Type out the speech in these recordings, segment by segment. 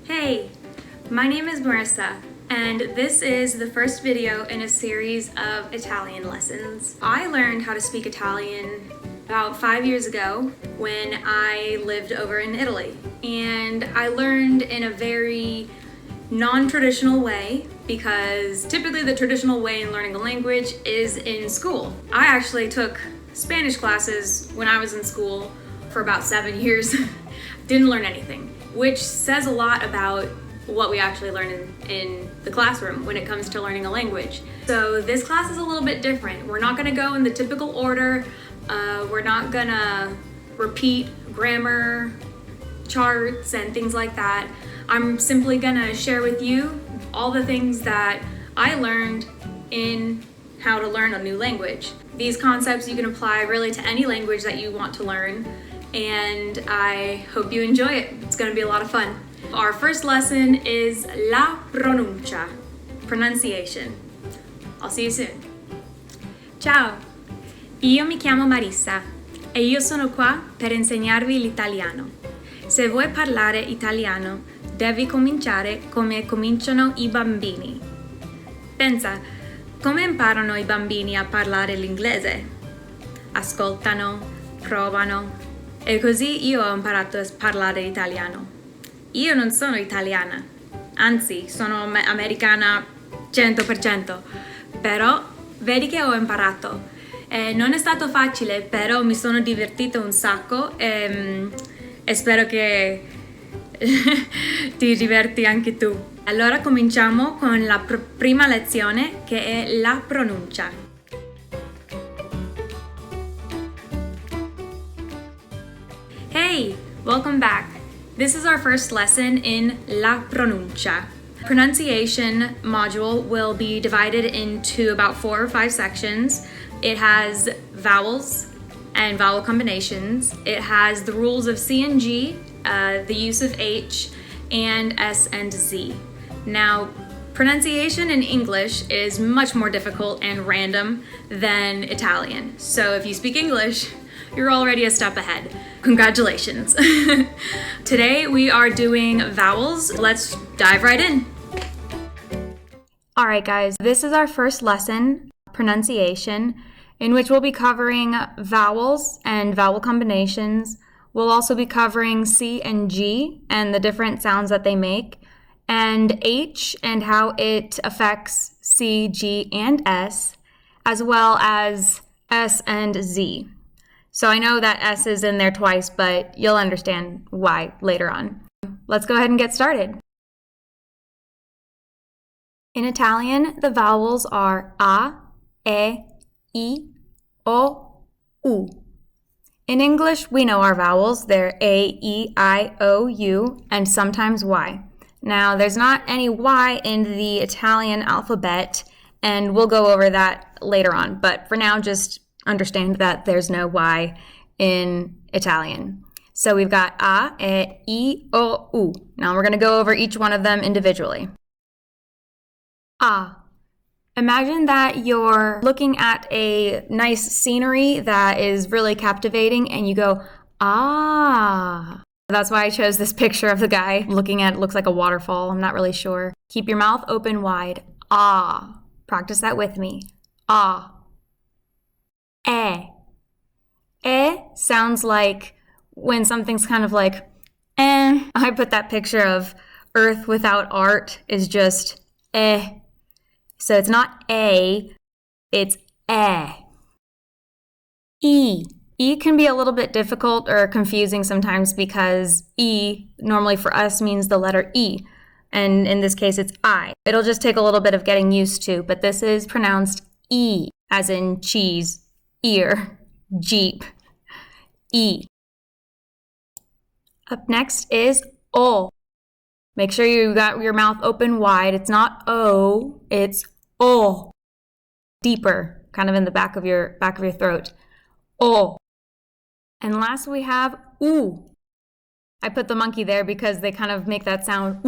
Hey, my name is Marisa, and this is the first video in a series of Italian lessons. I learned how to speak Italian about 5 years ago when I lived over in Italy, and I learned in a very non-traditional way because typically the traditional way in learning a language is in school. I actually took Spanish classes when I was in school for about 7 years. Didn't learn anything, which says a lot about what we actually learn in the classroom when it comes to learning a language. So this class is a little bit different. We're not gonna go in the typical order. We're not gonna repeat grammar charts and things like that. I'm simply gonna share with you all the things that I learned in how to learn a new language. These concepts you can apply really to any language that you want to learn, and I hope you enjoy it. It's gonna be a lot of fun. Our first lesson is la pronuncia, pronunciation. I'll see you soon. Ciao, io mi chiamo Marisa e io sono qua per insegnarvi l'italiano. Se vuoi parlare italiano, devi cominciare come cominciano i bambini. Pensa, come imparano i bambini a parlare l'inglese? Ascoltano, provano. E così io ho imparato a parlare italiano. Io non sono italiana, anzi sono americana 100%, però vedi che ho imparato. Non è stato facile, però mi sono divertito un sacco e spero che ti diverti anche tu. Allora cominciamo con la prima lezione, che è la pronuncia. Hey, welcome back. This is our first lesson in la pronuncia. Pronunciation module will be divided into about 4 or 5 sections. It has vowels and vowel combinations. It has the rules of C and G, the use of H, and S and Z. Now, pronunciation in English is much more difficult and random than Italian. So if you speak English, you're already a step ahead. Congratulations. Today we are doing vowels. Let's dive right in. All right, guys, this is our first lesson, pronunciation, in which we'll be covering vowels and vowel combinations. We'll also be covering C and G and the different sounds that they make, and H and how it affects C, G, and S, as well as S and Z. So I know that S is in there twice, but you'll understand why later on. Let's go ahead and get started. In Italian, the vowels are A, E, I, O, U. In English, we know our vowels. They're A, E, I, O, U, and sometimes Y. Now, there's not any Y in the Italian alphabet, and we'll go over that later on. But for now, just understand that there's no Y in Italian. So we've got A, E, I, O, U. Now we're going to go over each one of them individually. A. Imagine that you're looking at a nice scenery that is really captivating and you go, ah. That's why I chose this picture of the guy looking at, looks like a waterfall. I'm not really sure. Keep your mouth open wide. Ah. Practice that with me. Ah. Sounds like when something's kind of like, I put that picture of Earth without art is just So it's not A, it's E. E can be a little bit difficult or confusing sometimes because E normally for us means the letter E. And in this case, it's I. It'll just take a little bit of getting used to, but this is pronounced E, as in cheese, ear, Jeep, E. Up next is O. Make sure you got your mouth open wide. It's not O, it's O. Deeper, kind of in the back of your throat. O. And last we have U. I put the monkey there because they kind of make that sound.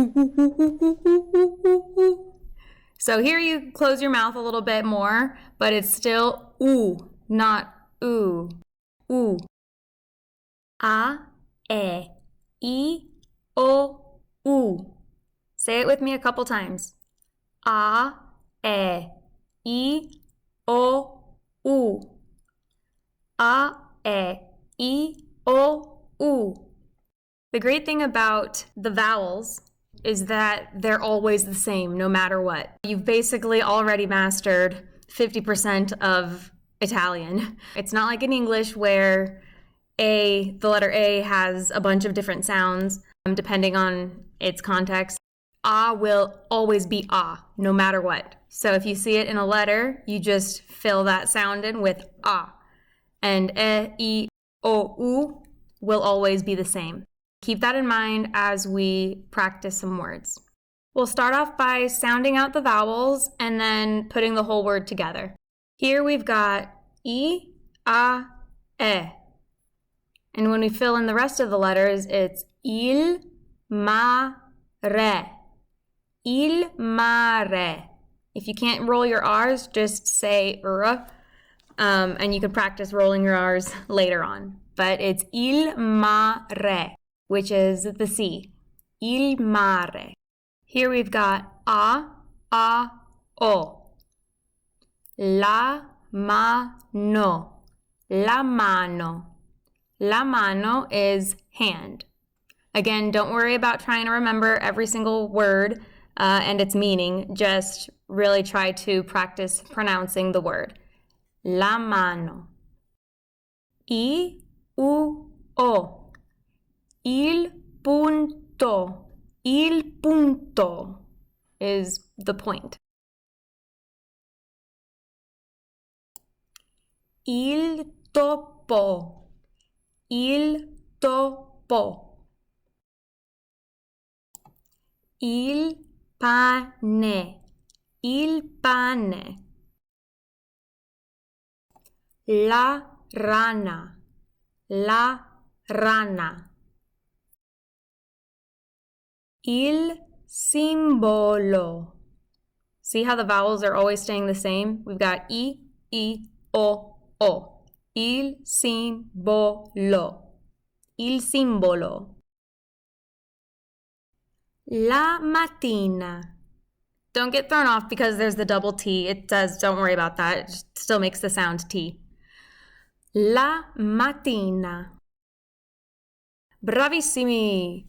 So here you close your mouth a little bit more, but it's still U, not U. U. A, E, I, O, U. Say it with me a couple times. A, E, I, O, U. A, E, I, O, U. The great thing about the vowels is that they're always the same no matter what. You've basically already mastered 50% of Italian. It's not like in English where the letter A has a bunch of different sounds depending on its context. A will always be A, no matter what. So if you see it in a letter, you just fill that sound in with A. And E, I, O, U will always be the same. Keep that in mind as we practice some words. We'll start off by sounding out the vowels and then putting the whole word together. Here we've got I, A, E. And when we fill in the rest of the letters, it's il, mare. Il mare. If you can't roll your R's, just say r, and you can practice rolling your R's later on. But it's il mare, which is the C. Il mare. Here we've got a, o. La mano. La mano. La mano is hand. Again, don't worry about trying to remember every single word and its meaning. Just really try to practice pronouncing the word. La mano. I, U, O. Il punto. Il punto is the point. Il topo. Il topo. Il pane. Il pane. La rana. La rana. Il simbolo. See how the vowels are always staying the same? We've got I, O, O. Il simbolo. Il simbolo. La mattina. Don't get thrown off because there's the double T. It does, don't worry about that. It still makes the sound T. La mattina. Bravissimi.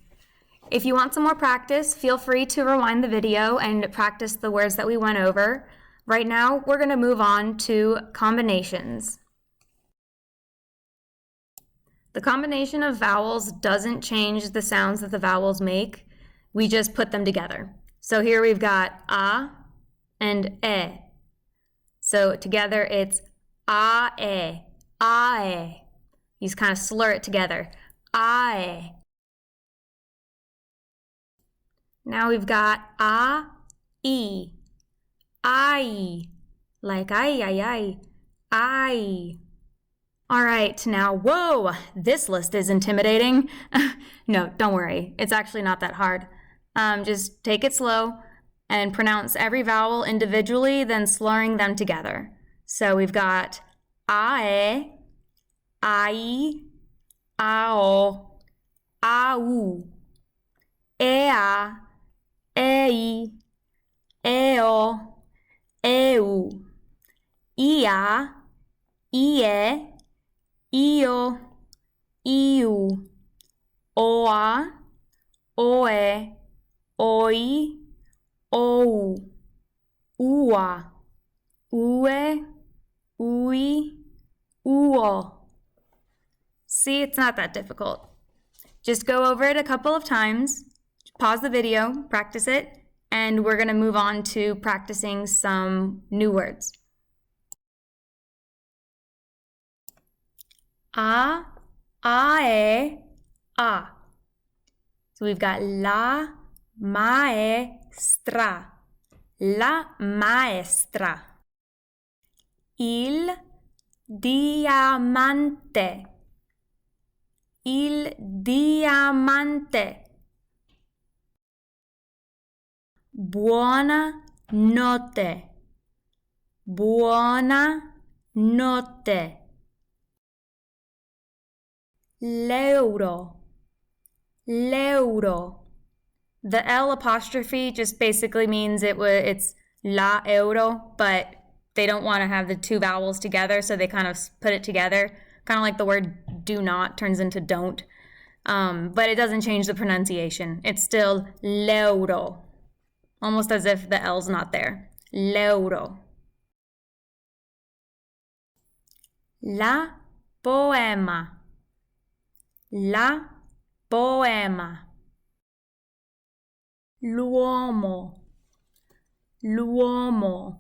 If you want some more practice, feel free to rewind the video and practice the words that we went over. Right now, we're going to move on to combinations. The combination of vowels doesn't change the sounds that the vowels make. We just put them together. So here we've got A and E. So together it's A-E, A-E. You just kind of slur it together. A-E. Now we've got A-I, I, like I. All right, now, whoa, this list is intimidating. No, don't worry, it's actually not that hard. Just take it slow and pronounce every vowel individually, then slurring them together. So we've got ae, ai, ao, au, ea, ei, eo, eu, ia, ie, io, iu, oa, oe, oi, ou, ua, ue, ui, uo. See, it's not that difficult. Just go over it a couple of times, pause the video, practice it, and we're going to move on to practicing some new words. A, ae, a. So we've got la maestra, la maestra. Il diamante, il diamante. Buona notte, buona notte. L'euro, l'euro. The L apostrophe just basically means it's la euro, but they don't want to have the two vowels together, so they kind of put it together. Kind of like the word do not turns into don't. But it doesn't change the pronunciation. It's still l'euro. Almost as if the L's not there. L'euro. La poema. La poema. L'uomo. L'uomo.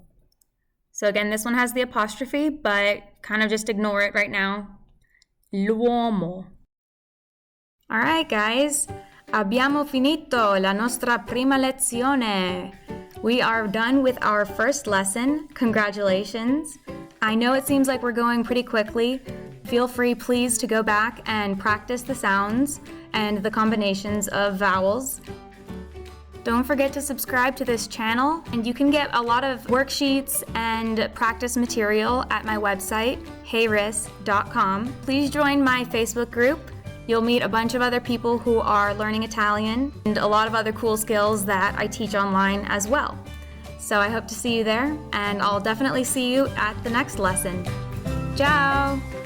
So again, this one has the apostrophe, but kind of just ignore it right now. L'uomo. All right, guys. Abbiamo finito la nostra prima lezione. We are done with our first lesson. Congratulations. I know it seems like we're going pretty quickly. Feel free, please, to go back and practice the sounds and the combinations of vowels. Don't forget to subscribe to this channel, and you can get a lot of worksheets and practice material at my website, HeyRis.com. Please join my Facebook group. You'll meet a bunch of other people who are learning Italian and a lot of other cool skills that I teach online as well. So I hope to see you there, and I'll definitely see you at the next lesson. Ciao!